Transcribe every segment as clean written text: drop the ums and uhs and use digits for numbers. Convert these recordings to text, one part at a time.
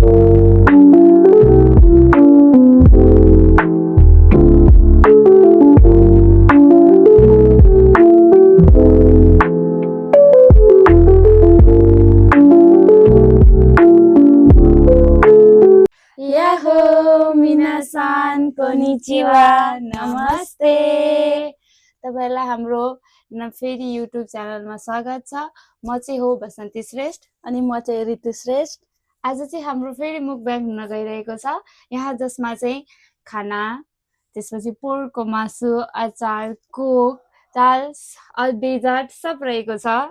Yahoo मिनासान konnichiwa नमस्ते तपाईहरुलाई हाम्रो फेरि युट्युब च्यानलमा स्वागत छ। म चाहिँ हो बसन्ती श्रेष्ठ अनि म चाहिँ ऋतु श्रेष्ठ। आज चाहिँ हाम्रो फेरि मुकब्याङ हुन गइरहेको छ, यहाँ जसमा चाहिँ खाना, त्यसपछि पोर्कको मासु, अचार, कोक, दाल, डेजर्ट सब रहेको छ।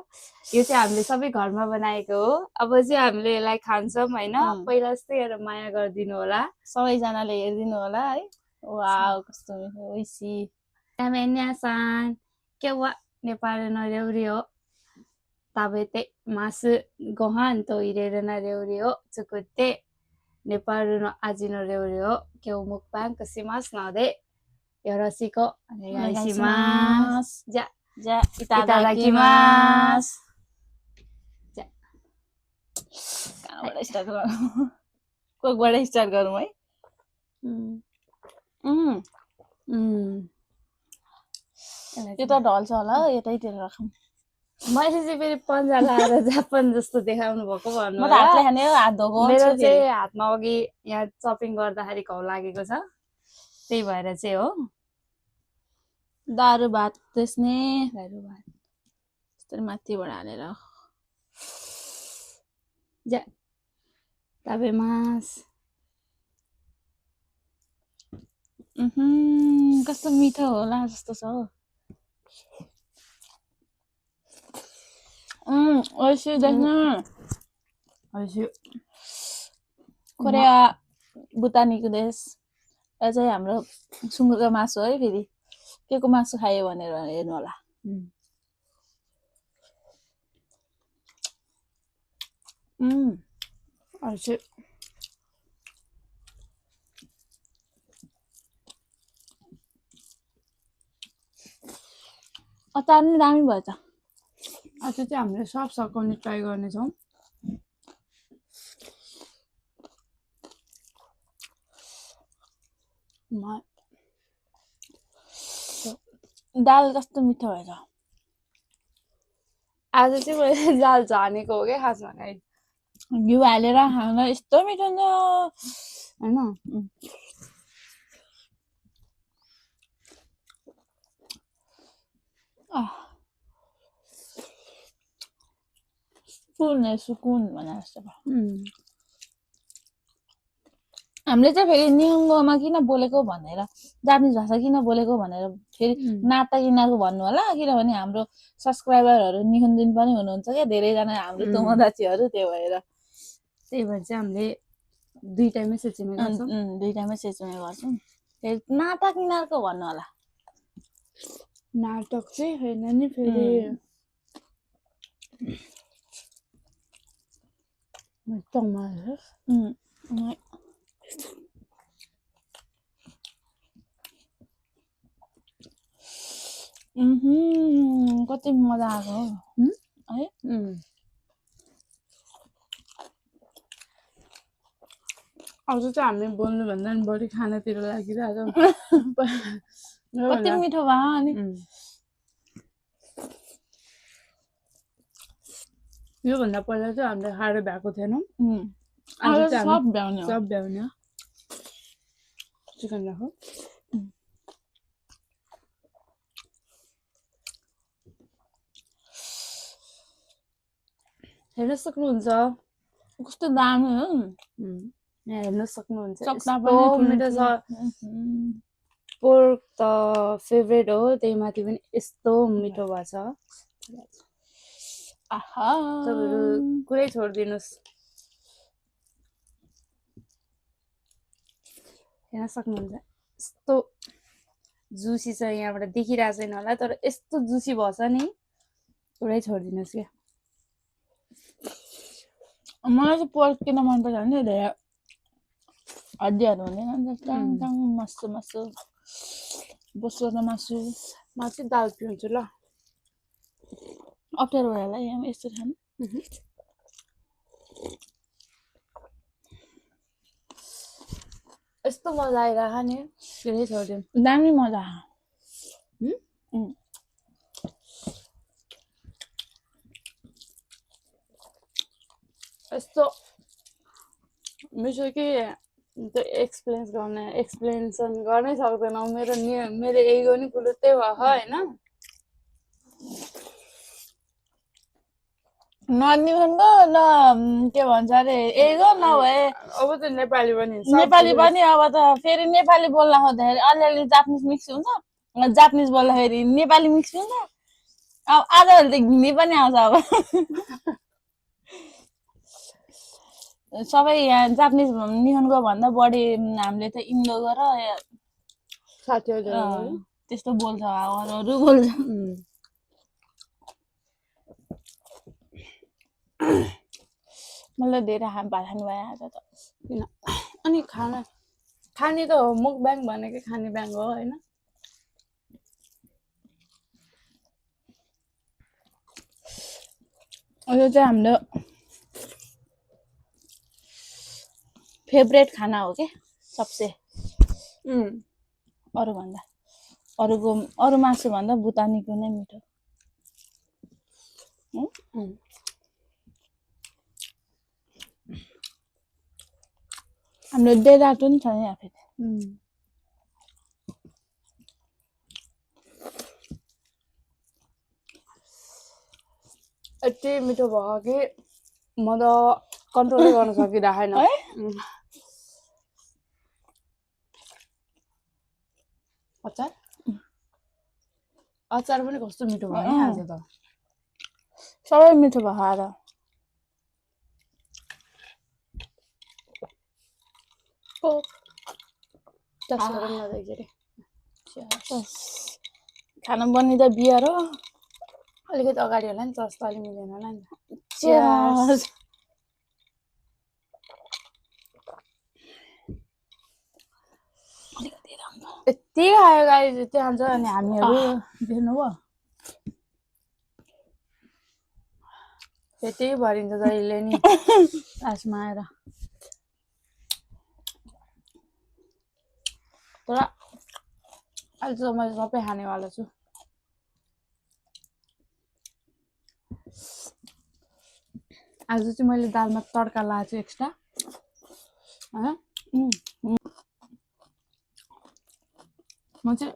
यो चाहिँ हामीले सबै घरमा बनाएको हो। अब चाहिँ हामीले यसलाई खान्छौँ हैन। पहिला जस्तै हेर माया गरिदिनु होला, सबैजनाले हेरिदिनु होला है। वाउ कस्तो मिठो ओइसी न्यासान के वा नेपाली नरेउरियो ताबेते मासु gohan to irere na ryori o tsukutte Nepalu no aji no ryori o kyou mukbang shimasu node yoroshiku onegaishimasu.じゃあいただきます。じゃकहाँबाट स्टार्ट गरौँ? कोकबाट स्टार्ट गरौँ है। यो त ढल्छ होला, यतैतिर राखौँ। मैले चाहिँ फेरि पन्जा लाएर जापान जस्तो देखाउनु भएको भन्नु म त हातले खाने हो, हात धोको मेरो चाहिँ हातमा अघि यहाँ चपिङ गर्दाखेरि घाउ लागेको छ, त्यही भएर चाहिँ हो। दारु भात त्यसने दारु भात यस्तरी माथिबाट हालेर जा ताबेमास। कस्तो मिठो होला जस्तो छ हो। ओइसी देख्न हजुर कोरिया भुटानीको देश र चाहिँ हाम्रो सुँगुरको मासु है। फेरि के को मासु खायो भनेर हेर्नु होला। हजुर अचार पनि दामी भएछ। आज चाहिँ हामीले सब सकाउने ट्राई गर्नेछौँ। दाल कस्तो मिठो भएछ। आज चाहिँ मैले दाल झानेको हो क्या खासमा खाइ घिउ हालेर खान यस्तो मिठो हुन्छ हैन। सुकुन भने जस्तो हामीले चाहिँ फेरि निहुङ्गोमा किन बोलेको भनेर, जापानिज भाषा किन बोलेको भनेर फेरि नाता किनाको भन्नु होला। किनभने हाम्रो सब्सक्राइबरहरू निहुन्दिन पनि हुनुहुन्छ क्या, धेरैजना हाम्रो तोमदाचीहरू। त्यही भएर चाहिँ हामीले दुईटामै सेचिमे गर्छौँ। दुईटामै सेचिमे गर्छौँ। फेरि नाता किनारको भन्नु होला। नाटक चाहिँ होइन नि फेरि कति मजा आएको है। आज चाहिँ हामी बोल्नुभन्दा पनि बढी खानातिर लागिरहेको कति मिठो भयो। अनि योभन्दा पहिला चाहिँ हामीले खाएर भ्याएको थिएनौँ। सब भ्याउने चिकन राखो। हेर्न सक्नुहुन्छ कस्तो दामी हो। यहाँ हेर्न सक्नुहुन्छ सक्दा मिठो छ। पोर्क त फेभरेट हो, त्यही माथि पनि यस्तो मिठो भएछ। तपाईँहरू कुरै छोडिदिनुहोस्। हेर्न सक्नुहुन्छ यस्तो जुसी छ, यहाँबाट देखिरहेको छैन होला तर यस्तो जुसी भएछ नि, पुरै छोडिदिनुहोस् क्या। मलाई चाहिँ पोर्क किन मनपर्छ भने धेरै हड्डीहरू हुँदैन, जस्तो मासु बोसोको मासु। म चाहिँ दाल पिउँछु ल। अप्ठ्यारो भयो होला यहाँ यस्तो खानु। यस्तो मजा आइरहेको नि फेरि छोड्यौँ दामी मजा यस्तो मिठो कि त्यो एक्सप्लेनेसन गर्नै सक्दैनौ मेरो एगो नि कुलुत्तै भयो होइन ननिहुँदो न के भन्छ अरे एगो नभए अब त नेपाली पनि नेपाली पनि अब त फेरि नेपाली बोल्न खोज्दाखेरि अलिअलि जापानिज मिक्स हुन्छ जापानिज बोल्दाखेरि नेपाली मिक्स हुन्छ अब आजभोलि त हिन्दी पनि आउँछ अब सबै यहाँ जापानिज निहुन्गो भन्दा बढी हामीले त इन्डोगो र साथीहरू त्यस्तो बोल्छ अरू बोल्छ मलाई धेरै भात खानु भयो आज त किन अनि खाने त हो मुकब्याङ भनेकै खाने ब्याङ हो होइन यो चाहिँ हाम्रो फेभरेट खाना हो के सबसे अरूभन्दा अरू मासु भन्दा भुटानीको नै मिठो हाम्रो डेराटो नि छ यहाँ फेरि यति मिठो भयो कि म त कन्ट्रोलै गर्न सकिरहेन अचार पनि कस्तो मिठो भयो नि आज त सबै मिठो भयो आज खाना बनिँदा बियर हो अलिकति अगाडि होला नि चस्ता अलि मिलेन होला नि यति आयो गाडी यति हाल्छ अनि हामीहरू देख्नुभयो त्यति भरिन्छ जहिले नि लास्टमा आएर तर अहिले त मैले सबै खानेवाला छु आज चाहिँ मैले दालमा तड्का लगाएको छु एक्स्ट्रा म चाहिँ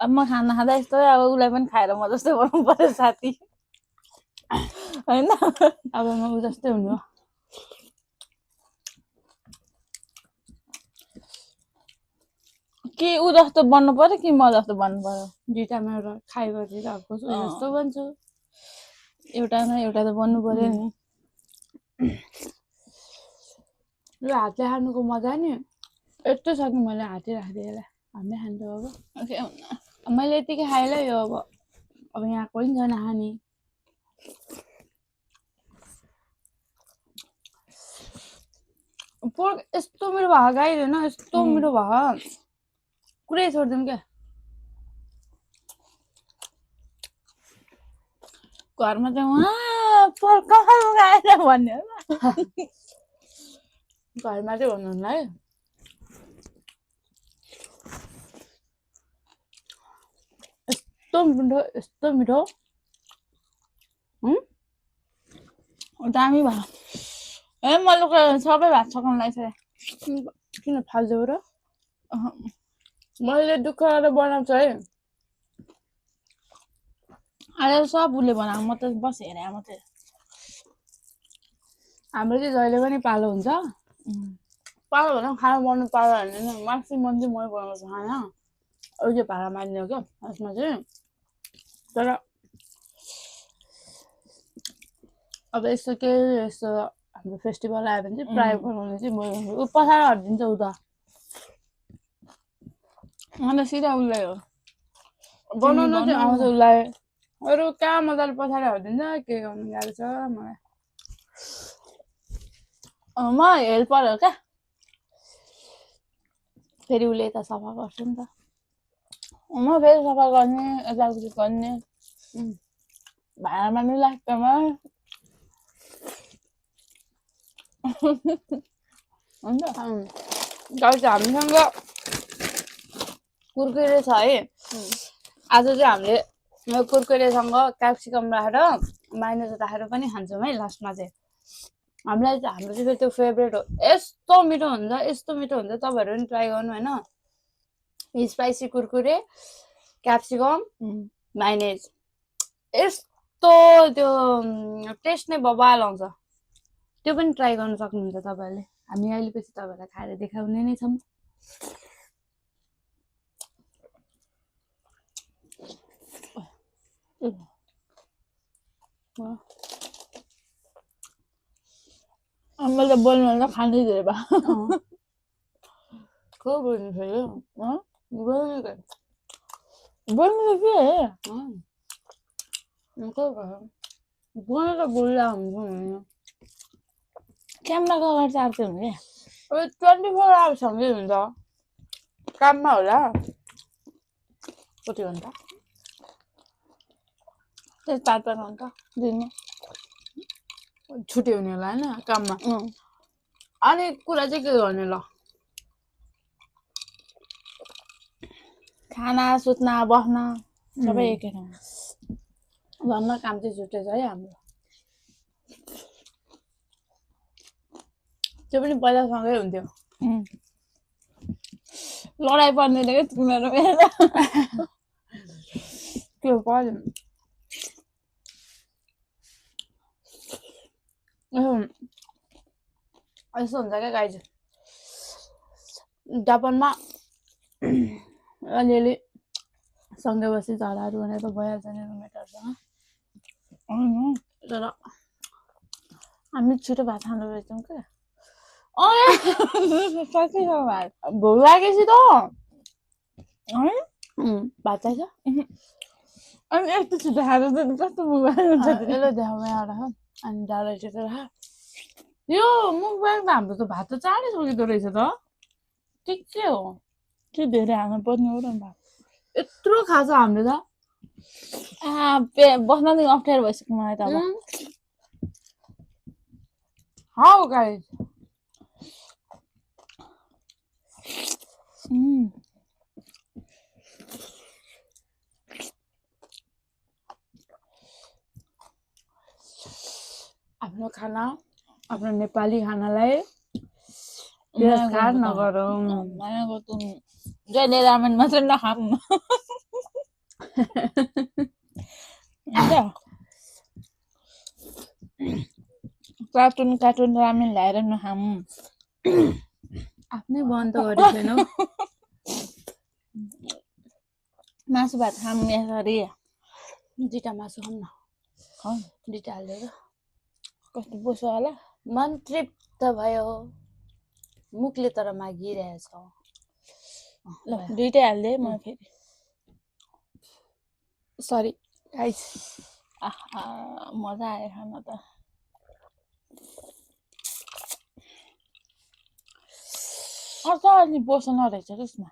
अब म खाना खाँदा यस्तो अब उसलाई पनि खाएर म जस्तै बनाउनु पर्यो साथी होइन अब म ऊ जस्तै हुनु कि ऊ जस्तो बन्नु पर्यो कि म जस्तो बन्नु पर्यो दुइटामा एउटा खाइ गरिरहेको छु जस्तो बन्छु एउटा न एउटा त बन्नु पर्यो नि यो हातले खानुको मजा नि यस्तो छ कि मैले हातै राखिदिएँ यसलाई हामीले खान्छ अब मैले यतिकै खाएलै यो अब यहाँ कोही पनि छैन खाने पोर्क यस्तो मिठो भयो गाई होइन यस्तो मिठो भयो कुरै छोडिदिउँ क्या घरमा चाहिँ पोर्क खाएर भन्ने हो घरमा चाहिँ भन्नुहुन्न है यस्तो मिठो दामी भयो ए मैले सबै भात सघाउनु लागिसकेँ किन फाल्छौ र मैले दुःख गरेर बनाउँछु है अहिले सब उसले बनाएको म त बस हेरेँ मात्रै हाम्रो चाहिँ जहिले पनि पालो हुन्छ पालो भन्दा खाना बनाउनु पालो भने म्याक्सिमम चाहिँ मै बनाउँछु खाना अरू चाहिँ भाडा मान्ने हो क्या यसमा चाहिँ तर अब यस्तो हाम्रो फेस्टिभल आयो भने चाहिँ प्रायः बनाउने चाहिँ मै ऊ पछाडि हटिदिन्छ ऊ त अन्त सिधा उसलाई हो बनाउनु चाहिँ आउँछ उसलाई अरू कहाँ मजाले पछाडि हटिदिन्छ के गर्नु गाह्रो छ मलाई म हेल्पर हो क्या फेरि उसले यता सफा गर्छु नि त म फेरि सफा गर्ने यताउति गर्ने भाँडामा नि लाग्छमा हुन्छ गाइस हामीसँग कुरकुरे छ है आज चाहिँ हामीले यो कुरकुरेसँग क्याप्सिकम राखेर माइनस राखेर पनि खान्छौँ है लास्टमा चाहिँ हामीलाई चाहिँ हाम्रो चाहिँ त्यो फेभरेट हो यस्तो मिठो हुन्छ तपाईँहरू पनि ट्राई गर्नु होइन स्पाइसी कुरकुरे क्याप्सिकम माइनेज यस्तो त्यो टेस्ट नै बबाल आउँछ त्यो पनि ट्राई गर्न सक्नुहुन्छ तपाईँहरूले हामी अहिले पछि तपाईँहरूलाई खाएर देखाउने नै छौँ मैले बोल्नु खाँदै धेरै भयो को बोल्नु फेरि बोल्नु बोल्नु त के बोल्नु त बोल्दा हुन्छ क्यामेराको अगाडि चाहिँ अर्कै हुन्छ अब 24 आवर्ससँगै हुन्छ काममा होला कति घन्टा त्यो 4-5 घन्टा दिनमा छुट्टी हुने होला होइन काममा अनि कुरा चाहिँ के गर्ने ल खाना सुत्न बस्न सबै एकै ठाउँमा घरमा काम चाहिँ छुट्टै छ है हाम्रो त्यो पनि पहिलासँगै हुन्थ्यो लडाइँ पर्ने क्या तिमीहरू त्यो पर्यो यस्तो हुन्छ क्या गाई जापानमा अलिअलि सँगै बसी झगडाहरू भनेर त भइहाल्छ नि रुममेटहरूसँग तर हामी छिटो भात खाँदो रहेछौँ क्या भोक लागेपछि त भात चाहिन्छ अनि यस्तो छिटो खाएर चाहिँ कस्तो मोबाइल हुन्छ यसले देखाउमै आएर अनि डाँडा टेकेर यो मुखबाङ त हाम्रो त भात त चाँडै सकिँदो रहेछ त ठिक के हो के धेरै हाल्नु पर्ने हो र भात यत्रो खान्छ हामीले त बस्नदेखि अप्ठ्यारो भइसक्यो मलाई त अब हाउ गाइस आफ्नो खाना आफ्नो नेपाली खानालाई तिरस्कार नगरौँ मायाको तुम जहिले रामेन मात्रै नखाऊँ कार्टुन रामेन ल्याएर नखाऊँ आफ्नै बन्द गरेको छैनौ मासु भात खाऊँ यसरी 2टा मासु खाऊँ न खाऊँ 2टा हालेर कस्तो बोसो होला मन तृप्त भयो मुखले तर मागिरहेछ ल 2टै हाल्दे म फेरि सरी गाइस मजा आयो खान त अलि बोसो नरहेछ त्यसमा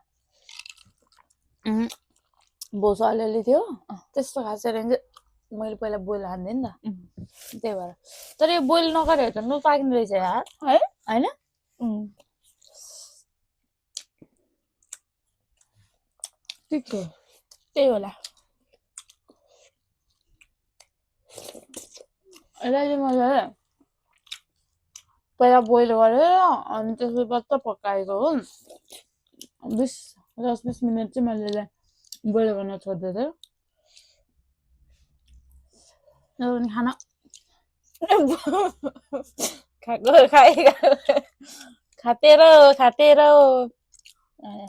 बोसो अलिअलि थियो त्यस्तो खास चाहिँ मैले पहिला बोइल खान्थेँ नि त त्यही भएर तर यो बोइल नगरेर त नपाक्ने रहेछ यार है होइन ठिक हो त्यही होला यसलाई चाहिँ मैले पहिला बोइल गरेर अनि त्यसपछि बच्चा पकाएको हो 10-20 मिनट चाहिँ मैले यसलाई बोइल गर्न छोड्दै थिएँ खाना खातेर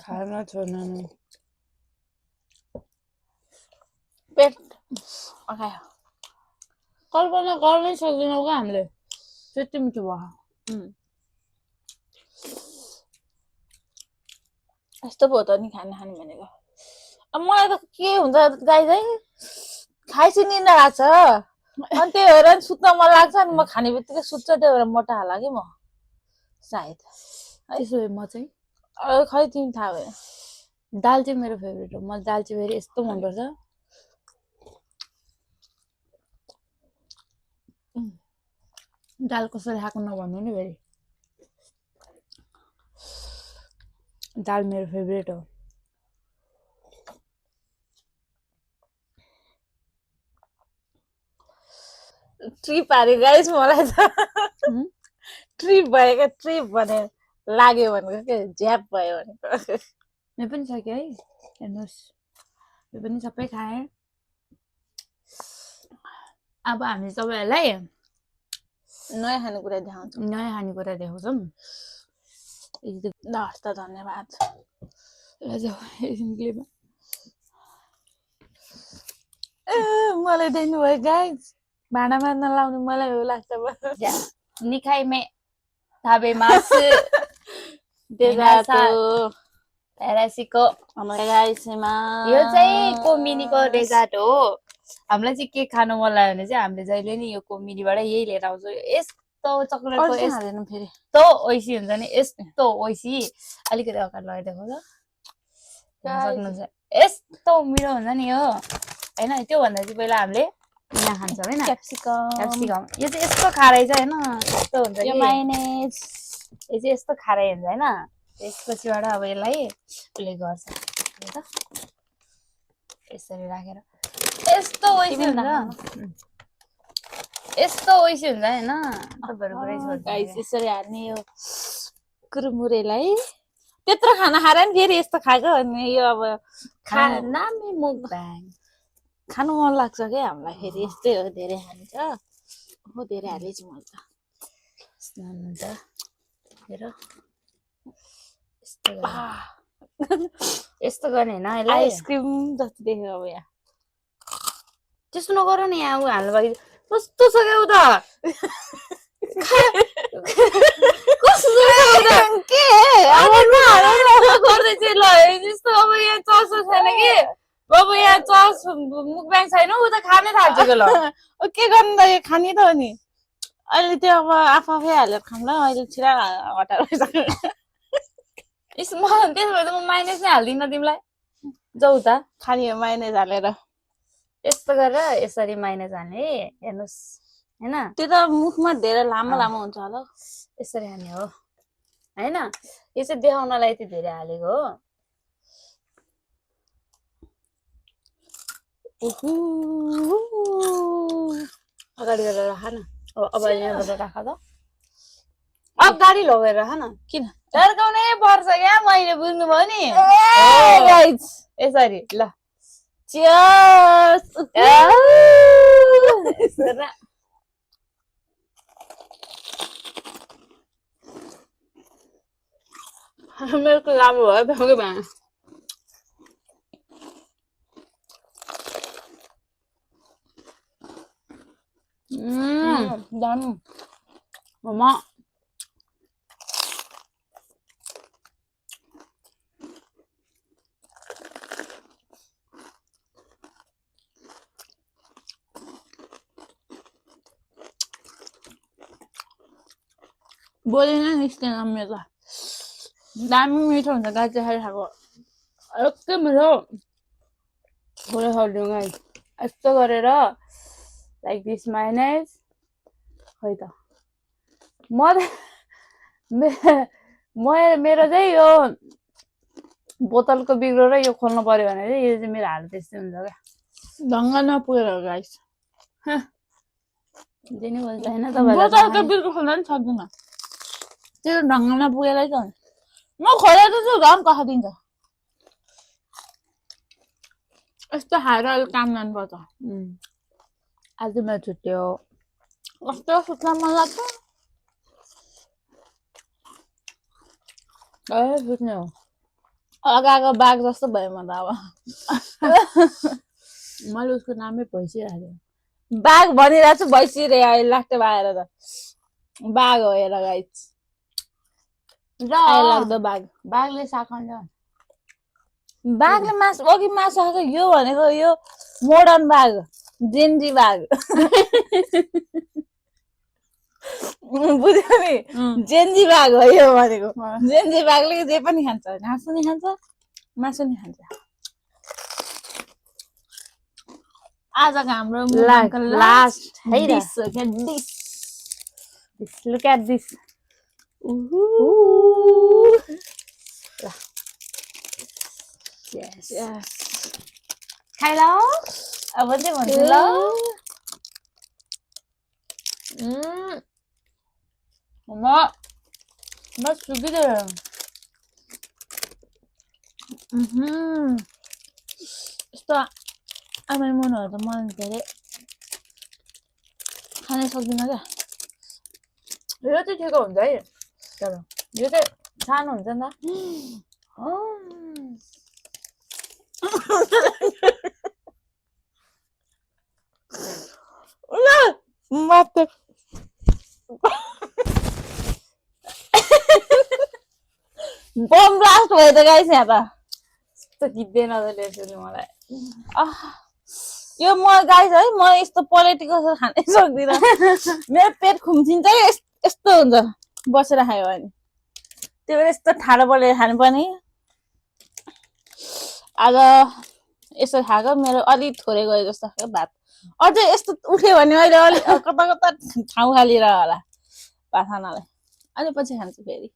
खाना छोड्न पेट अखायो कल्पना गर्नै सक्दैनौँ क्या हामीले त्यति मिठो भयो यस्तो भयो त नि खाना खाने भनेको अब मलाई त के हुन्छ गाई चाहिँ खाइछि निन्द्रा लाग्छ अनि त्यही भएर सुत्न मन लाग्छ अनि म खाने बित्तिकै सुत्छ त्यही भएर मोटा होला कि म सायद त्यसो भए म चाहिँ खै तिमी थाहा भयो दाल चाहिँ मेरो फेभरेट हो। मलाई दाल चाहिँ फेरि यस्तो मनपर्छ। दाल कसरी खाएको नभन्नु नि फेरि। दाल मेरो फेभरेट हो। ट्रिप हारे गाइस मलाई त ट्रिप भएको ट्रिप भने लाग्यो भनेको के झ्याप भयो भनेको। यो पनि छ कि है, हेर्नुहोस् यो पनि सबै खाएँ। अब हामी सबैहरूलाई नयाँ खानेकुरा देखाउँछु। नयाँ खानेकुरा देखाउँछौँ। ल हस् त धन्यवाद। मलाई दिनु भयो गाइस, भाँडा मार्न लाउनु मलाई हो लाग्छ। निखाइमे थाबेमासु डेजर्ट प्यारासिको। यो यो चाहिँ कोमिनीको डेजर्ट हो। हामीलाई चाहिँ के खानु मन लाग्यो भने चाहिँ हामीले जहिले नि यो कोमिनीबाट यही लिएर आउँछौँ। यस्तो चक्लेटको यस्तो ओइसी हुन्छ नि, यस्तो ओइसी। अलिकति अगाडि लगाइदिएको त सक्नुहुन्छ। यस्तो मिठो हुन्छ नि यो होइन। त्योभन्दा चाहिँ पहिला हामीले यहाँ खान्छौँ होइन, क्याप्सिकम। यो चाहिँ यस्तो खारै छ होइन, यस्तो हुन्छ कि मायोनेज। यो चाहिँ यस्तो खारै हुन्छ होइन। त्यसपछिबाट अब यसलाई उसले गर्छ यसरी राखेर यस्तो ओइसी हुन्छ, यस्तो ओइसी हुन्छ होइन। गाइस यसरी हाल्ने यो कुरमुरेलाई त्यत्रो खाना खाएर नि फेरि यस्तो खाएको भने यो अब नामी मुकबाङ खानु मन लाग्छ क्या हामीलाई। फेरि यस्तै हो, धेरै हाल्छ। हो धेरै हालेछु मैले त। यस्तो गर्ने होइन यसलाई। आइसक्रिम जति देख्यो अब यहाँ। त्यस्तो नगर नि, यहाँ ऊ हाल्नु लागि कस्तो छ क्या उता गर्दैछ ल। यस्तो अब यहाँ चर्चो छैन कि, अब यहाँ चर्च मुकबाङ छैन, ऊ त खानै थाल्छ कि ल। के गर्नु त, यो खाने त हो नि। अहिले त्यो अब आफै हालेर खाऊँ ल। अहिले छिरा हटाएर त्यसो भए त म माइनस नै हाल्दिनँ तिमीलाई। जाऊ त खाने हो माइनेज हालेर। यस्तो गरेर यसरी माइनस हाल्ने हेर्नुहोस् होइन। त्यो त मुखमा धेरै लामो लामो हुन्छ होला। यसरी हाल्ने हो होइन। यो चाहिँ देखाउनलाई यति धेरै हालेको हो। अगाडि गरेर राख न। अब यहाँबाट राख त। अब गाडी लगेर राख न। किन तर्काउनै पर्छ क्या, मैले बुझ्नुभयो नि। यसरी ल। चियर्स। मेरो लामो भयो भ्याउकै भएन। ममा बोलेन निस्केन मेरो। दामी मिठो हुन्छ गाई चाहिँ खाएको यस्तो मिठो। पुरै खाइदिउँ गाई यस्तो गरेर लाइक दिस मायोनेज। खै त मेरो चाहिँ यो बोतलको बिग्रो र यो खोल्नु पर्यो भने चाहिँ यो चाहिँ मेरो हाल त्यस्तै हुन्छ क्या। ढङ्ग नपुगेर हो गाइस। दिनै बोल्छ होइन बोतलको बिर्को खोल्न नि सक्दैन। त्यो ढङ्ग नपुगेरै त म खोलेर चाहिँ झन् कहाँ दिन्छ। यस्तो खाएर अहिले काम जानुपर्छ। आज मेरो छुट्टी हो। कस्तो सुत्न मन लाग्छ। सुत्ने हो। अगाएको बाघ जस्तो भयो म त अब। मैले उसको नामै भइसकिहाल्यो। बाघ भनिरहेको छु भइसक्यो अहिले लाग्छ बाघेर त। बाघ हो हेर गाइस। लाग्दो बाघ। बाघले साग खान्छ। बाघले मासु अघि मासु खाएको। यो भनेको यो मोडर्न बाघ, जेन्जी बाघ। बुझ्यो नि, जेन्जी बाघ हो यो भनेको। जेन्जी बाघले जे पनि खान्छ, घाँस पनि खान्छ, मासु नि खान्छ आजको हाम्रो लास्ट है र डिस हो क्या this look at this Yes. खाइला अब चाहिँ भन्छु ल म सुकिदियो यस्तो आमाई मुनहरू त मलाई धेरै खानै सक्दिनँ क्या यो चाहिँ ठिक हुन्छ है तर यो चाहिँ सानो हुन्छ नि त मात्र बम ब्लास्ट भयो त गाइस यहाँ त यस्तो खिच्दैन मलाई यो म गाइस है म यस्तो पोलिटिकल खानै सक्दिनँ मेरो पेट खुम्चिन्छ है यस्तो हुन्छ बसेर खायो भने त्यो बेला यस्तो ठाडो परेर खानुपर्ने आज यसो खाएको मेरो अलिक थोरै गयो जस्तो खायो भात अझै यस्तो उठ्यो भने अहिले अलिक कता कता ठाउँ खालिएर होला भात खानलाई अनि पछि खान्छु फेरि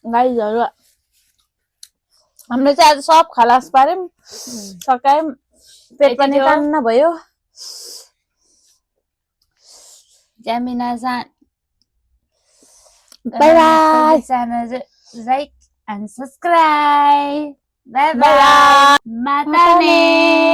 गाइजहरु हामीले चाहिँ आज सब खलास पार्यौं सकायौं पेट पनि टन्न भयो Jamina-san, bye bye channel like and subscribe. Bye bye bye. Matane.